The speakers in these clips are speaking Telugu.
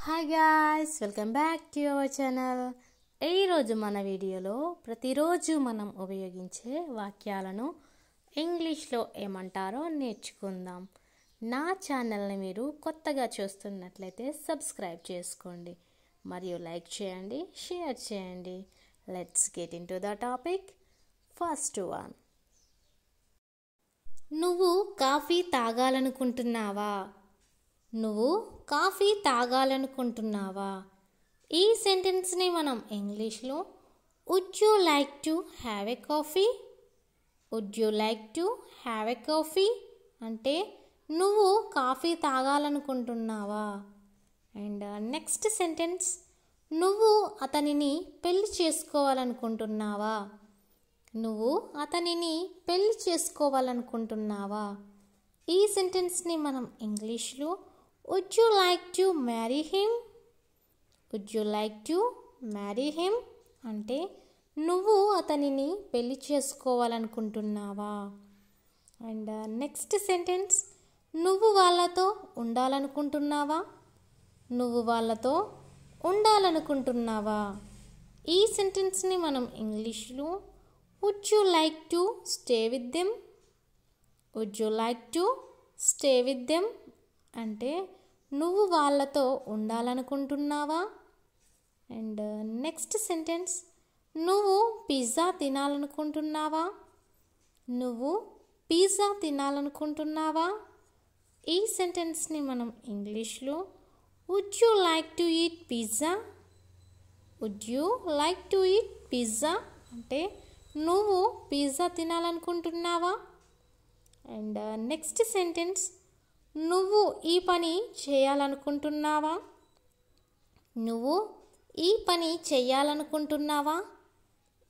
Hi guys, welcome back to our channel. ఈరోజు మన వీడియోలో ప్రతిరోజు మనం ఉపయోగించే వాక్యాలను ఇంగ్లీష్లో ఏమంటారో నేర్చుకుందాం. నా ఛానల్ని మీరు కొత్తగా చూస్తున్నట్లయితే సబ్స్క్రైబ్ చేసుకోండి మరియు లైక్ చేయండి, షేర్ చేయండి. Let's get in to the topic. First one, నువ్వు కాఫీ తాగాలనుకుంటున్నావా? నువ్వు కాఫీ తాగాలనుకుంటున్నావా? ఈ సెంటెన్స్ని మనం ఇంగ్లీష్లో would you like to have a coffee? Would you like to have a coffee అంటే నువ్వు కాఫీ తాగాలనుకుంటున్నావా? అండ్ నెక్స్ట్ సెంటెన్స్, నువ్వు అతనిని పెళ్లి చేసుకోవాలనుకుంటున్నావా? నువ్వు అతనిని పెళ్లి చేసుకోవాలనుకుంటున్నావా? ఈ సెంటెన్స్ని మనం ఇంగ్లీష్లో would you like to marry him? would you like to marry him అంటే నువ్వు అతనిని పెళ్లి చేసుకోవాలనుకుంటున్నావా? అండ్ నెక్స్ట్ సెంటెన్స్, నువ్వు వాళ్ళతో ఉండాలనుకుంటున్నావా? నువ్వు వాళ్ళతో ఉండాలనుకుంటున్నావా? ఈ సెంటెన్స్ని మనం ఇంగ్లీష్లో would you like to stay with them? would you like to stay with them అంటే నువ్వు వాళ్ళతో ఉండాలనుకుంటున్నావా? అండ్ నెక్స్ట్ సెంటెన్స్, నువ్వు పిజ్జా తినాలనుకుంటున్నావా? నువ్వు పిజ్జా తినాలనుకుంటున్నావా? ఈ సెంటెన్స్ని మనం ఇంగ్లీష్లో would you like to eat pizza? Would you like to eat pizza అంటే నువ్వు పిజ్జా తినాలనుకుంటున్నావా? అండ్ నెక్స్ట్ సెంటెన్స్, నువ్వు ఈ పని చేయాలనుకుంటున్నావా? నువ్వు ఈ పని చేయాలనుకుంటున్నావా?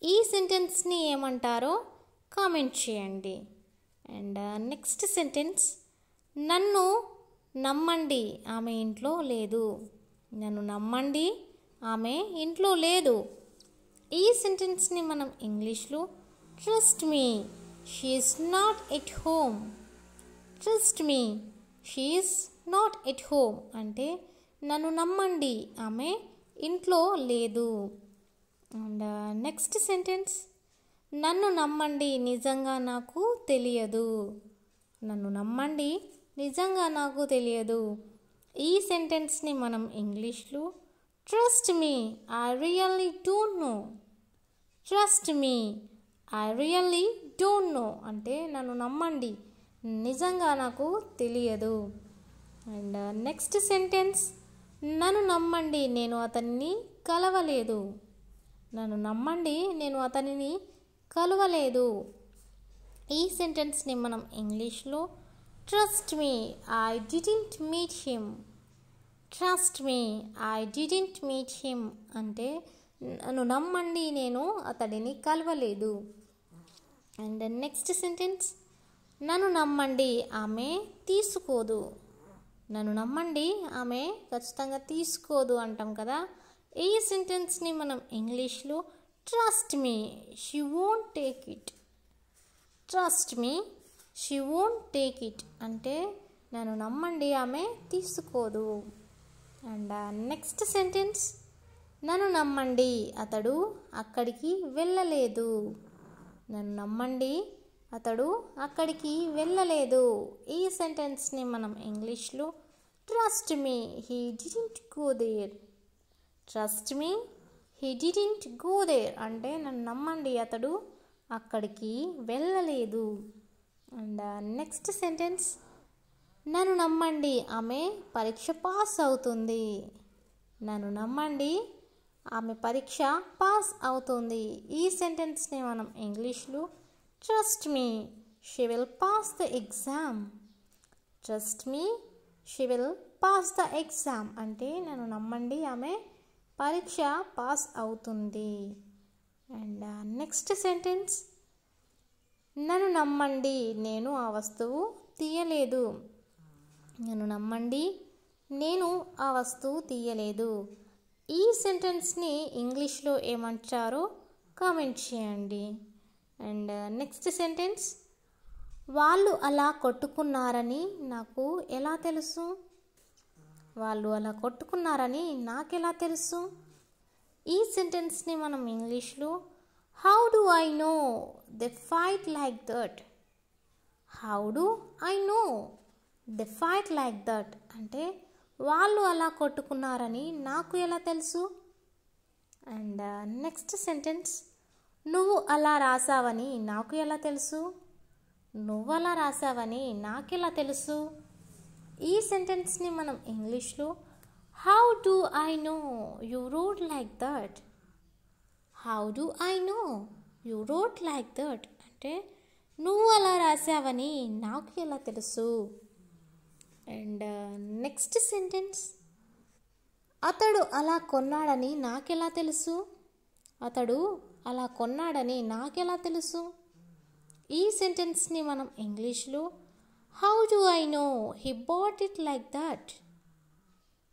ఈ సెంటెన్స్ని ఏమంటారో కామెంట్ చేయండి. అండ్ నెక్స్ట్ సెంటెన్స్, నన్ను నమ్మండి, ఆమె ఇంట్లో లేదు. నన్ను నమ్మండి, ఆమె ఇంట్లో లేదు. ఈ సెంటెన్స్ని మనం ఇంగ్లీష్లో trust me, she is not at home. Trust me, she is not at home అంటే నన్ను నమ్మండి, ఆమె ఇంట్లో లేదు. అండ్ నెక్స్ట్ సెంటెన్స్, నన్ను నమ్మండి, నిజంగా నాకు తెలియదు. నన్ను నమ్మండి, నిజంగా నాకు తెలియదు. ఈ సెంటెన్స్ని మనం ఇంగ్లీష్లో trust me, I really don't know. Trust me, I really don't know అంటే నన్ను నమ్మండి, నిజంగా నాకు తెలియదు. అండ్ నెక్స్ట్ సెంటెన్స్, నన్ను నమ్మండి, నేను అతన్ని కలవలేదు. నన్ను నమ్మండి, నేను అతనిని కలవలేదు. ఈ సెంటెన్స్ని మనం ఇంగ్లీష్లో trust me, I didn't meet him. Trust me, I didn't meet him అంటే నన్ను నమ్మండి, నేను అతడిని కలవలేదు. అండ్ నెక్స్ట్ సెంటెన్స్, నన్ను నమ్మండి, ఆమె తీసుకోదు. నన్ను నమ్మండి, ఆమె ఖచ్చితంగా తీసుకోదు అంటాం కదా. ఈ సెంటెన్స్ని మనం ఇంగ్లీష్లో trust me, she won't take it. Trust me, she won't take it అంటే నన్ను నమ్మండి, ఆమె తీసుకోదు. అండ్ నెక్స్ట్ సెంటెన్స్, నన్ను నమ్మండి, అతడు అక్కడికి వెళ్ళలేదు. నన్ను నమ్మండి, అతడు అక్కడికి వెళ్ళలేదు. ఈ సెంటెన్స్ని మనం ఇంగ్లీష్లో trust me, he didn't go there. Trust me, he didn't go there అంటే నన్ను నమ్మండి, అతడు అక్కడికి వెళ్ళలేదు. అండ్ నెక్స్ట్ సెంటెన్స్, నన్ను నమ్మండి, ఆమె పరీక్ష పాస్ అవుతుంది. నన్ను నమ్మండి, ఆమె పరీక్ష పాస్ అవుతుంది. ఈ సెంటెన్స్ని మనం ఇంగ్లీష్లో trust me, she will pass the exam. Trust me, she will pass the exam అంటే నన్ను నమ్మండి, ఆమె పరీక్ష పాస్ అవుతుంది. అండ్ నెక్స్ట్ సెంటెన్స్, నన్ను నమ్మండి, నేను ఆ వస్తువు తీయలేదు. నన్ను నమ్మండి, నేను ఆ వస్తువు తీయలేదు. ఈ సెంటెన్స్ని ఇంగ్లీష్లో ఏమంటారో కామెంట్ చేయండి. అండ్ నెక్స్ట్ సెంటెన్స్, వాళ్ళు అలా కొట్టుకున్నారని నాకు ఎలా తెలుసు? వాళ్ళు అలా కొట్టుకున్నారని నాకెలా తెలుసు? ఈ సెంటెన్స్ని మనం ఇంగ్లీష్లో how do I know they fight like that? How do I know they fight like that అంటే వాళ్ళు అలా కొట్టుకున్నారని నాకు ఎలా తెలుసు? అండ్ నెక్స్ట్ సెంటెన్స్, నువ్వు అలా రాసావని నాకు ఎలా తెలుసు? నువ్వు అలా రాసావని నాకెలా తెలుసు? ఈ సెంటెన్స్ని మనం ఇంగ్లీష్లో how do I know you wrote like that? How do I know you wrote like that అంటే నువ్వు అలా రాసావని నాకు ఎలా తెలుసు? అండ్ నెక్స్ట్ సెంటెన్స్, అతడు అలా కొన్నాడని నాకెలా తెలుసు? అతడు అలా కొన్నాడని నాకెలా తెలుసు? ఈ సెంటెన్స్ని మనం ఇంగ్లీష్లో how do I know he bought it like that?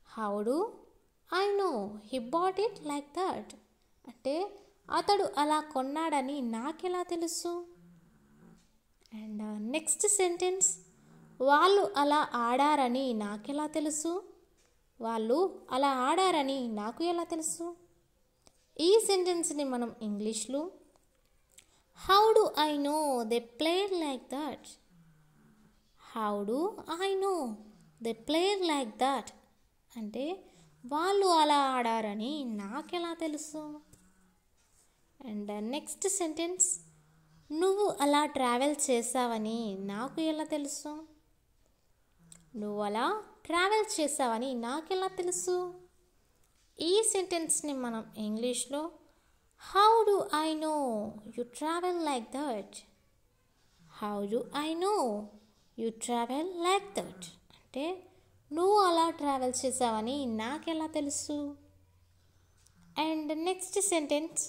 How do I know he bought it like that అంటే అతడు అలా కొన్నాడని నాకెలా తెలుసు? అండ్ నెక్స్ట్ సెంటెన్స్, వాళ్ళు అలా ఆడారని నాకెలా తెలుసు? వాళ్ళు అలా ఆడారని నాకు ఎలా తెలుసు? ఈ సెంటెన్స్ని మనం ఇంగ్లీష్లో how do I know they played like that? How do I know they played like that అంటే వాళ్ళు అలా ఆడారని నాకెలా తెలుసు? అండ్ నెక్స్ట్ సెంటెన్స్, నువ్వు అలా ట్రావెల్ చేసావని నాకు ఎలా తెలుసు? నువ్వు అలా ట్రావెల్ చేసావని నాకెలా తెలుసు? ఈ సెంటెన్స్ని మనం ఇంగ్లీష్లో how do I know you travel like that? How do I know you travel like that అంటే నువ్వు అలా ట్రావెల్ చేసావని నాకెలా తెలుసు? అండ్ నెక్స్ట్ సెంటెన్స్,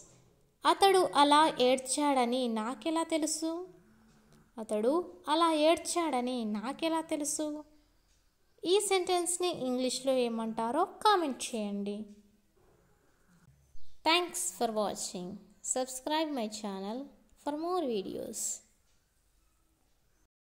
అతడు అలా ఏడ్చాడని నాకెలా తెలుసు? అతడు అలా ఏడ్చాడని నాకెలా తెలుసు? ఈ సెంటెన్స్ని ఇంగ్లీష్లో ఏమంటారో కామెంట్ చేయండి. Thanks for watching. Subscribe my channel for more videos.